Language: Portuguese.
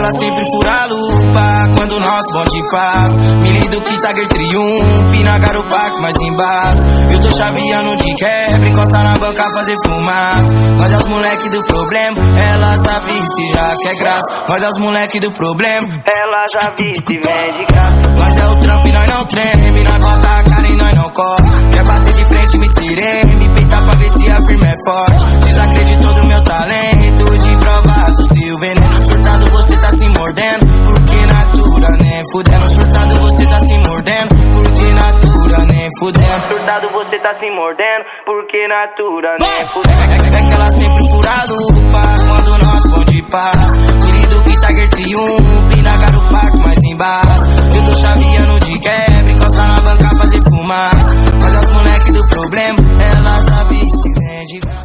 ela sempre fura a lupa quando nós bonde paz. Mili do que Tiger triunfe na garupa com mais embaixo. Eu tô chaveando de quebra, encosta na banca fazer fumaça. Nós é os moleque do problema, ela já viste já quer graça. Nós é os moleque do problema, ela já viste vem de graça. Nós é o trampo e nós não treme, nós bota a cara e nós não corre. Quer bater de frente, Mr. M, peita pra ver se a firma é forte. Desacreditou do meu talento, de provado se o veneno surtado você tá se mordendo. Porque natura nem fudendo, surtado você tá se mordendo. Porque natura nem fudendo, surtado você tá se mordendo. Porque natura nem fudendo. É que ela sempre fura a lupa quando nós bonde paz. Querido que Tiger triunfe na garupa com mais embaixo. Eu tô chaveando de quebra, encosta na banca fazer fumaça. Mas as moleque do problema, ela já viste vem de graça.